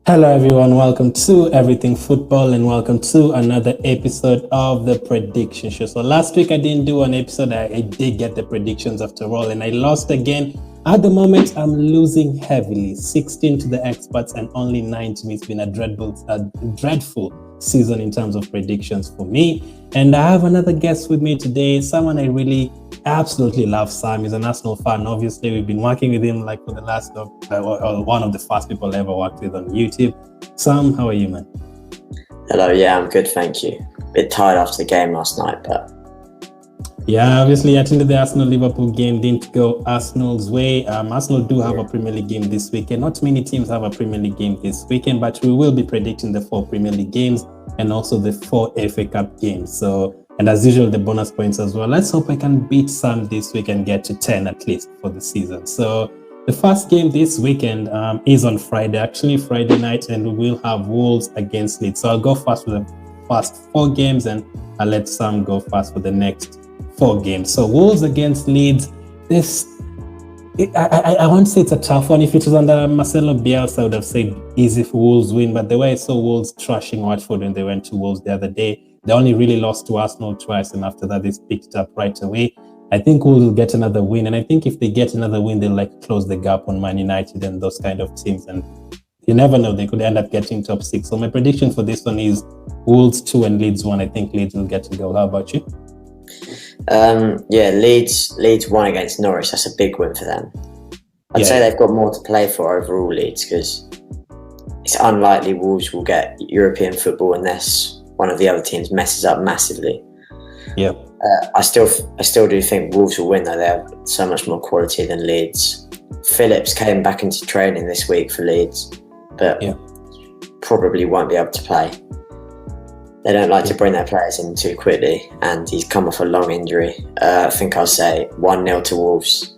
Hello everyone, welcome to Everything Football and welcome to another episode of the Prediction Show. So last week I didn't do an episode, I did get the predictions after all and I lost again. At the moment I'm losing heavily, 16 to the experts and only 9 to me. It's been a dreadful season in terms of predictions for me. And I have another guest with me today, someone I really absolutely love. Sam. He's an Arsenal fan. Obviously, we've been working with him like for the last one of the first people I ever worked with on YouTube. Sam, how are you, man? Hello, yeah, I'm good, thank you. Bit tired after the game last night, but yeah, obviously I attended the Arsenal-Liverpool game, didn't go Arsenal's way. Arsenal do have a Premier League game this weekend. Not many teams have a Premier League game this weekend, but we will be predicting the 4 Premier League games and also the 4 FA Cup games. And as usual, the bonus points as well. Let's hope I can beat Sam this week and get to 10 at least for the season. So the first game this weekend is on Friday, actually Friday night, and we will have Wolves against Leeds. So I'll go first for the first 4 games and I'll let Sam go first for the next 4 games. So Wolves against Leeds. I won't say it's a tough one. If it was under Marcelo Bielsa, I would have said easy for Wolves win. But the way I saw Wolves trashing Watford when they went to Wolves the other day, they only really lost to Arsenal twice, and after that they picked it up right away. I think Wolves will get another win, and I think if they get another win, they'll close the gap on Man United and those kind of teams. And you never know, they could end up getting top 6. So my prediction for this one is Wolves 2 and Leeds 1. I think Leeds will get to go. How about you? Leeds won against Norwich. That's a big win for them. I'd say they've got more to play for overall, Leeds, because it's unlikely Wolves will get European football unless one of the other teams messes up massively. Yeah. I still do think Wolves will win, though. They have so much more quality than Leeds. Phillips came back into training this week for Leeds, but probably won't be able to play. They don't like to bring their players in too quickly, and he's come off a long injury. I think I'll say 1-0 to Wolves.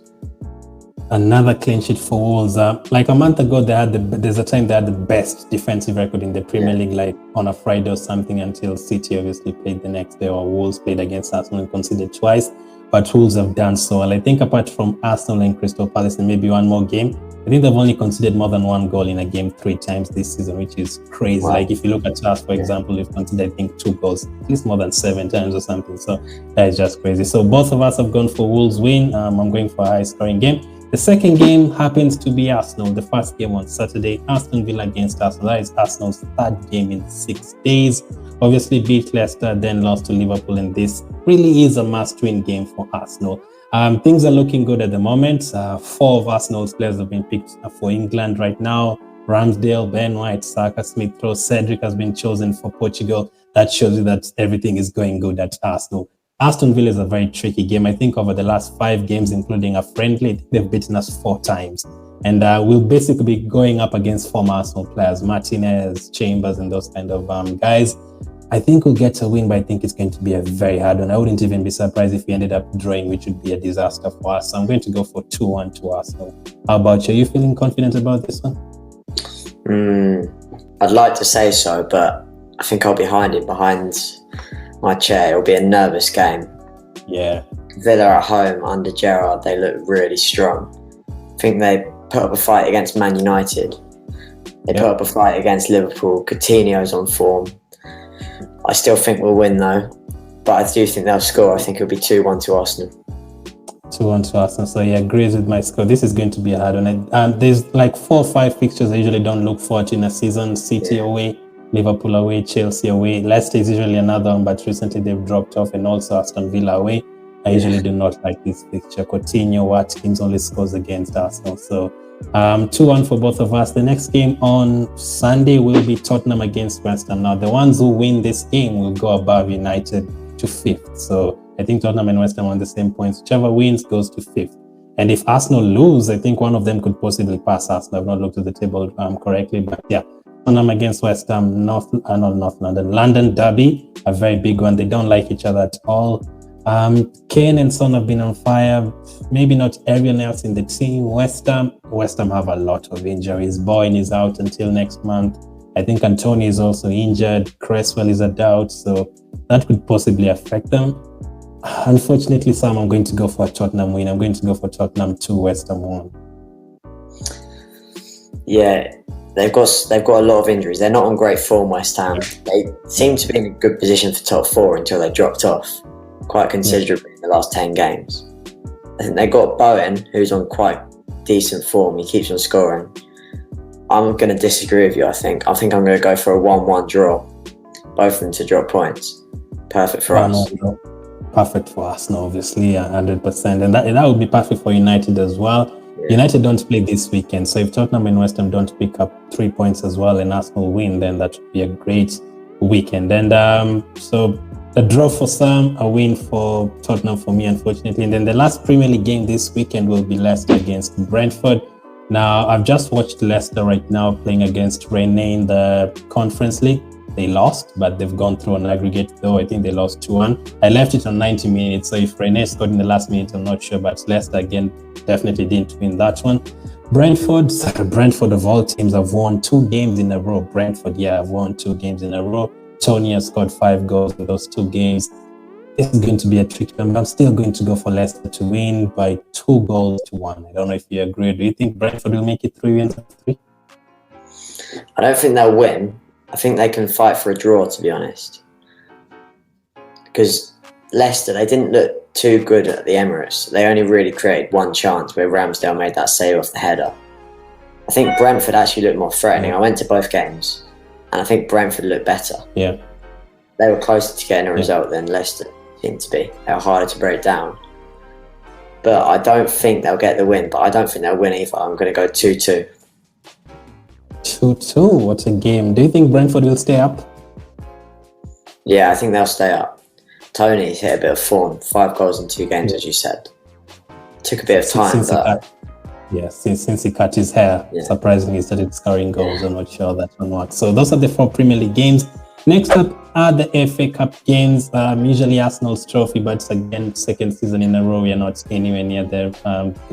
Another clean sheet for Wolves. Like a month ago, there's a time they had the best defensive record in the Premier League, like on a Friday or something, until City obviously played the next day, or Wolves played against Arsenal and conceded twice. But Wolves have done so well. I think apart from Arsenal and Crystal Palace and maybe one more game, I think they've only conceded more than 1 goal in a game 3 times this season, which is crazy. Wow. Like if you look at us, for example, we've conceded, I think, 2 goals, at least more than 7 times or something. So that is just crazy. So both of us have gone for Wolves win. I'm going for a high scoring game. The second game happens to be Arsenal. The first game on Saturday, Aston Villa against Arsenal. That is Arsenal's 3rd game in 6 days. Obviously beat Leicester, then lost to Liverpool, and this really is a must-win game for Arsenal. Things are looking good at the moment. 4 of Arsenal's players have been picked for England right now. Ramsdale, Ben White, Saka, Smith-Rowe, Cedric has been chosen for Portugal. That shows you that everything is going good at Arsenal. Aston Villa is a very tricky game. I think over the last 5 games, including a friendly, they've beaten us 4 times. And we'll basically be going up against former Arsenal players, Martinez, Chambers, and those kind of guys. I think we'll get a win, but I think it's going to be a very hard one. I wouldn't even be surprised if we ended up drawing, which would be a disaster for us. So I'm going to go for 2-1 to Arsenal. How about you? Are you feeling confident about this one? I'd like to say so, but I think I'll be behind my chair. It'll be a nervous game. Yeah. Villa at home under Gerrard, they look really strong. I think they put up a fight against Man United. They put up a fight against Liverpool. Coutinho's on form. I still think we'll win though, but I do think they'll score. I think it'll be 2-1 to Arsenal. 2-1 to Arsenal. So yeah, agrees with my score. This is going to be a hard one. There's like 4 or 5 fixtures I usually don't look forward to in a season. City away, Liverpool away, Chelsea away. Leicester is usually another one, but recently they've dropped off, and also Aston Villa away. I usually do not like this fixture. Coutinho, Watkins only scores against Arsenal. So 2-1 for both of us. The next game on Sunday will be Tottenham against West Ham. Now, the ones who win this game will go above United to 5th. So I think Tottenham and West Ham are on the same points. Whichever wins goes to 5th. And if Arsenal lose, I think one of them could possibly pass Arsenal. I've not looked at the table correctly, but yeah. Tottenham against West Ham, London derby, a very big one. They don't like each other at all. Kane and Son have been on fire. Maybe not everyone else in the team. West Ham have a lot of injuries. Boyne is out until next month. I think Antonio is also injured. Cresswell is a doubt, so that could possibly affect them. Unfortunately, Sam, I'm going to go for a Tottenham win. I'm going to go for Tottenham 2, West Ham 1. Yeah, they've got a lot of injuries. They're not on great form, West Ham. They seem to be in a good position for top 4 until they dropped off quite considerably in the last 10 games. I think they got Bowen, who's on quite decent form. He keeps on scoring. I'm going to disagree with you, I think. I'm going to go for a 1-1 draw. Both of them to drop points. Perfect for us. Perfect for Arsenal, obviously, 100%. And that would be perfect for United as well. Yeah. United don't play this weekend. So if Tottenham and West Ham don't pick up 3 points as well and Arsenal win, then that would be a great weekend. And so a draw for some, a win for Tottenham for me, unfortunately. And then the last Premier League game this weekend will be Leicester against Brentford. Now, I've just watched Leicester right now playing against Rennes in the Conference League. They lost, but they've gone through an aggregate, though. I think they lost 2-1. I left it on 90 minutes, so if Rennes scored in the last minute, I'm not sure. But Leicester, again, definitely didn't win that one. Brentford of all teams have won 2 games in a row. Brentford, have won 2 games in a row. Tony has scored 5 goals in those 2 games. This is going to be a tricky one. I'm still going to go for Leicester to win by 2-1. I don't know if you agree. Do you think Brentford will make it 3 wins? 3? I don't think they'll win. I think they can fight for a draw, to be honest. Because Leicester, they didn't look too good at the Emirates. They only really created 1 chance where Ramsdale made that save off the header. I think Brentford actually looked more threatening. I went to both games, and I think Brentford looked better. Yeah. They were closer to getting a result than Leicester seemed to be. They were harder to break down. But I don't think they'll get the win, but I don't think they'll win either. I'm going to go 2-2. 2-2, what a game. Do you think Brentford will stay up? Yeah, I think they'll stay up. Tony's hit a bit of form. 5 goals in 2 games, as you said. Took a bit of time, since he cut his hair, surprisingly, he started scoring goals. I'm not sure that one works. So those are the 4 Premier League games. Next up are the FA Cup games. Usually Arsenal's trophy, but again, second season in a row, we are not anywhere near the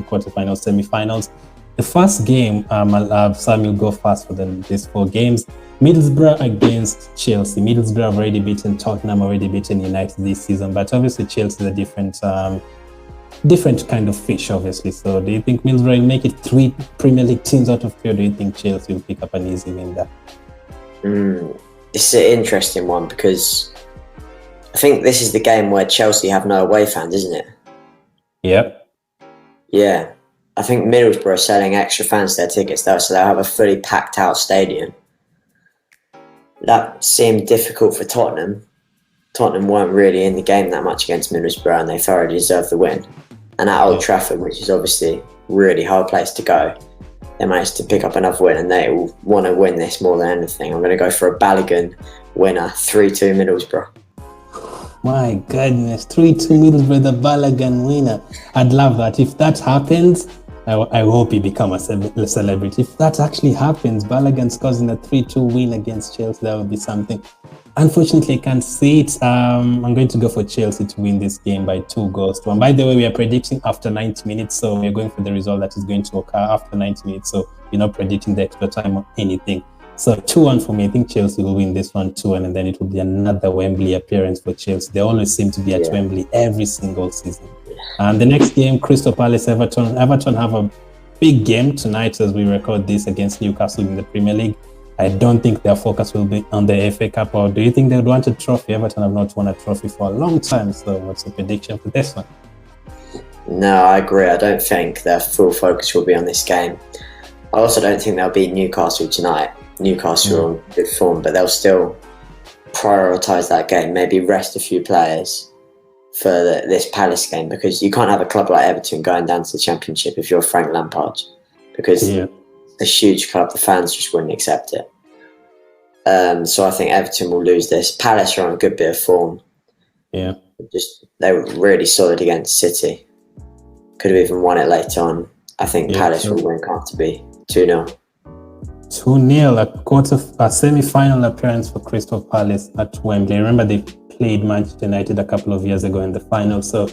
quarterfinals, semi-finals. The first game, I'll have Samuel go first for these 4 games. Middlesbrough against Chelsea. Middlesbrough have already beaten Tottenham, already beaten United this season, but obviously Chelsea is a different kind of fish, obviously. So do you think Middlesbrough will make it 3 Premier League teams out of 3, or do you think Chelsea will pick up an easy win there? It's an interesting one because I think this is the game where Chelsea have no away fans, isn't it? Yep. Yeah. I think Middlesbrough are selling extra fans their tickets though, so they'll have a fully packed out stadium. That seemed difficult for Tottenham. Tottenham weren't really in the game that much against Middlesbrough, and they thoroughly deserved the win. And at Old Trafford, which is obviously a really hard place to go, they managed to pick up another win, and they will want to win this more than anything. I'm going to go for a Balogun winner, 3-2 Middlesbrough. My goodness, 3-2 Middlesbrough, the Balogun winner. I'd love that. If that happens, I hope he becomes a celebrity. If that actually happens, Balogun scores in a 3-2 win against Chelsea, that would be something. Unfortunately, I can't see it. I'm going to go for Chelsea to win this game by 2-1. By the way, we are predicting after 90 minutes, so we're going for the result that is going to occur after 90 minutes. So we're not predicting the extra time or anything. So 2-1 for me. I think Chelsea will win this one 2-1, and then it will be another Wembley appearance for Chelsea. They always seem to be at Wembley every single season. And the next game, Crystal Palace, Everton. Everton have a big game tonight as we record this against Newcastle in the Premier League. I don't think their focus will be on the FA Cup, or do you think they would want a trophy? Everton have not won a trophy for a long time, so what's the prediction for this one? No, I agree. I don't think their full focus will be on this game. I also don't think they'll beat Newcastle tonight. Newcastle are on good form, but they'll still prioritise that game, maybe rest a few players for this Palace game, because you can't have a club like Everton going down to the Championship if you're Frank Lampard, because a huge club, the fans just wouldn't accept it. So I think Everton will lose this. Palace are on a good bit of form. Yeah. They were really solid against City. Could have even won it later on. I think Palace will win comfortably 2-0. 2-0, a semi-final appearance for Crystal Palace at Wembley. Remember they played Manchester United a couple of years ago in the final. So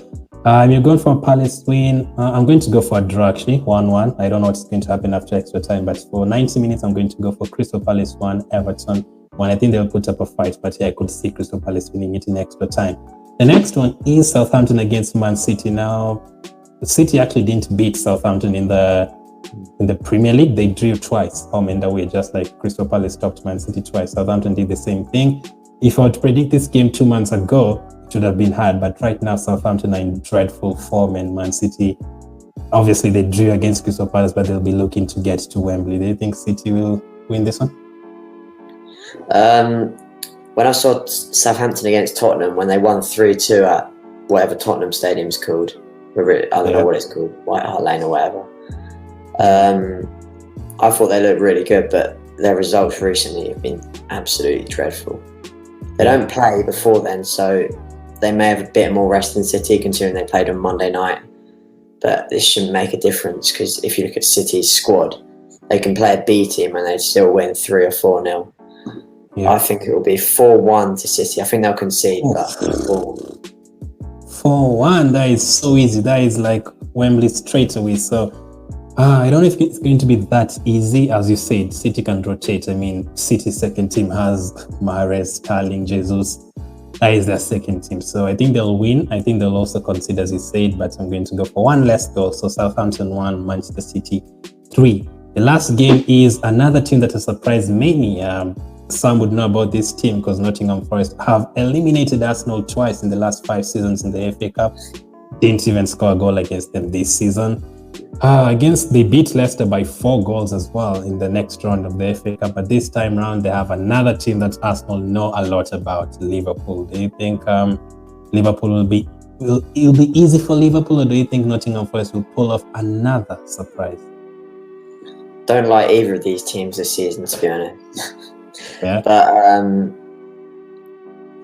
you're going for a Palace win. I'm going to go for a draw, actually, 1-1. I don't know what's going to happen after extra time, but for 90 minutes, I'm going to go for Crystal Palace 1, Everton 1. I think they'll put up a fight, but I could see Crystal Palace winning it in extra time. The next one is Southampton against Man City. Now, City actually didn't beat Southampton in the in the Premier League. They drew twice, home and away, just like Crystal Palace stopped Man City twice. Southampton did the same thing. If I were to predict this game 2 months ago, it would have been hard. But right now, Southampton are in dreadful form, and Man City, obviously, they drew against Crystal Palace, but they'll be looking to get to Wembley. Do you think City will win this one? When I saw Southampton against Tottenham, when they won 3-2 at whatever Tottenham Stadium's called, I don't know what it's called, White Hart Lane or whatever. I thought they looked really good, but their results recently have been absolutely dreadful. They don't play before then, so they may have a bit more rest than City, considering they played on Monday night. But this shouldn't make a difference, because if you look at City's squad, they can play a B team and they'd still win 3 or 4-0. Yeah. I think it will be 4-1 to City. I think they'll concede, but 4-1, that is so easy. That is like Wembley straight away. So I don't know if it's going to be that easy. As you said, City can rotate. I mean, City's second team has Mahrez, Sterling, Jesus. That is their second team. So I think they'll win. I think they'll also concede, as you said, but I'm going to go for 1 less goal. So Southampton 1, Manchester City 3. The last game is another team that has surprised many. Some would know about this team because Nottingham Forest have eliminated Arsenal twice in the last 5 seasons in the FA Cup. Didn't even score a goal against them this season. They beat Leicester by 4 goals as well in the next round of the FA Cup. But this time round, they have another team that Arsenal know a lot about, Liverpool. Do you think Liverpool will be easy for Liverpool, or do you think Nottingham Forest will pull off another surprise? Don't like either of these teams this season, to be honest. Yeah. But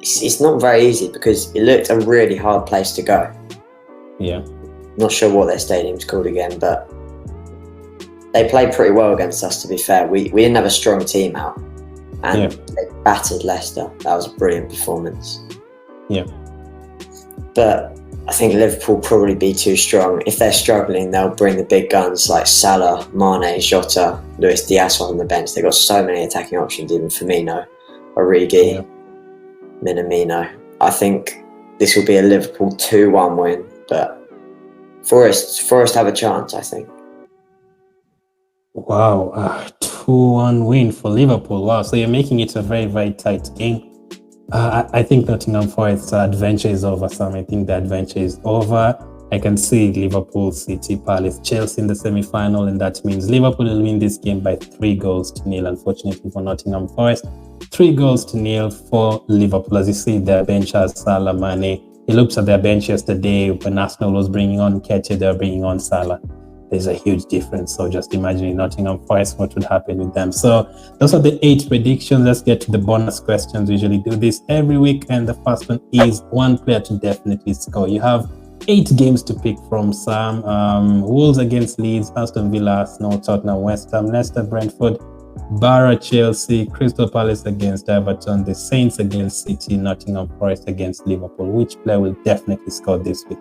it's not very easy because it looked a really hard place to go. Yeah. Not sure what their stadium's called again, but they played pretty well against us, to be fair. We didn't have a strong team out, and they battered Leicester. That was a brilliant performance. Yeah. But I think Liverpool probably be too strong. If they're struggling, they'll bring the big guns like Salah, Mane, Jota, Luis Diaz on the bench. They've got so many attacking options, even Firmino, Origi, Minamino. I think this will be a Liverpool 2-1 win, but Forest have a chance, I think. Wow, 2-1 win for Liverpool. Wow, so you're making it a very, very tight game. I think Nottingham Forest's adventure is over, Sam. I think the adventure is over. I can see Liverpool, City, Palace, Chelsea in the semi-final, and that means Liverpool will win this game by 3-0, unfortunately for Nottingham Forest. 3-0 for Liverpool. As you see, their bench has Salah, Mane. He looked at their bench yesterday when Arsenal was bringing on Ketia, they were bringing on Salah. There's a huge difference. So just imagine Nottingham Forest, what would happen with them. So those are the 8 predictions. Let's get to the bonus questions. We usually do this every week. And the first one is 1 player to definitely score. You have 8 games to pick from, Sam. Wolves against Leeds, Aston Villa, Arsenal, Tottenham, West Ham, Leicester, Brentford, Borough, Chelsea, Crystal Palace against Everton, the Saints against City, Nottingham Forest against Liverpool. Which player will definitely score this week?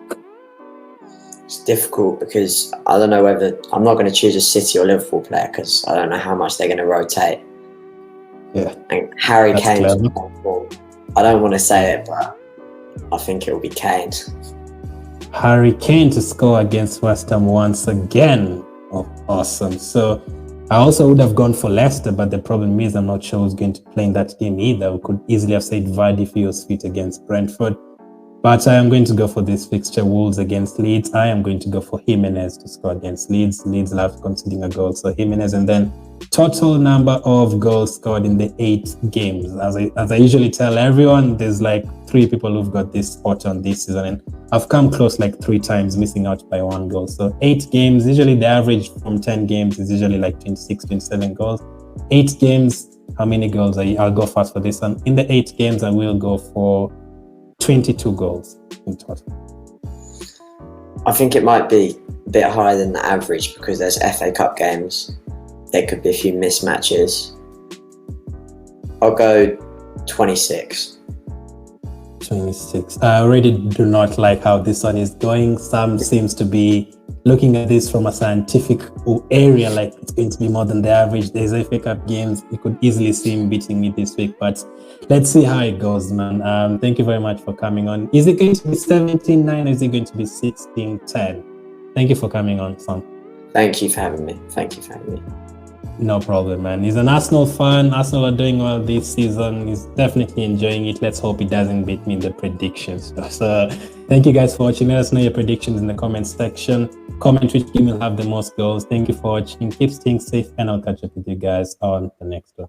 It's difficult because I don't know whether I'm not going to choose a City or Liverpool player because I don't know how much they're going to rotate. Yeah, and Harry Kane. I don't want to say it, but I think it will be Kane. Harry Kane to score against West Ham once again. Oh, awesome. So I also would have gone for Leicester, but the problem is I'm not sure who's going to play in that game either. We could easily have said Vardy if he was fit against Brentford. But I am going to go for this fixture, Wolves against Leeds. I am going to go for Jimenez to score against Leeds. Leeds love conceding a goal, so Jimenez. And then total number of goals scored in the 8 games. As I usually tell everyone, there's like 3 people who've got this spot on this season. And I've come close like 3 times, missing out by 1 goal. So 8 games, usually the average from 10 games is usually like 26, 27 goals. 8 games, how many goals? I'll go fast for this one. In the 8 games, I will go for 22 goals in total. I think it might be a bit higher than the average because there's FA Cup games. There could be a few mismatches. I'll go 26. 26. I already do not like how this one is going. Sam seems to be looking at this from a scientific area, like it's going to be more than the average. There's FA Cup games. You could easily see him beating me this week, but let's see how it goes, man. Thank you very much for coming on. Is it going to be 17-9 or is it going to be 16-10? Thank you for coming on, Sam. Thank you for having me. Thank you for having me. No problem, man. He's an Arsenal fan. Arsenal are doing well this season. He's definitely enjoying it. Let's hope he doesn't beat me in the predictions. So thank you guys for watching. Let us know your predictions in the comment section. Comment which team will have the most goals. Thank you for watching. Keep staying safe, and I'll catch up with you guys on the next one.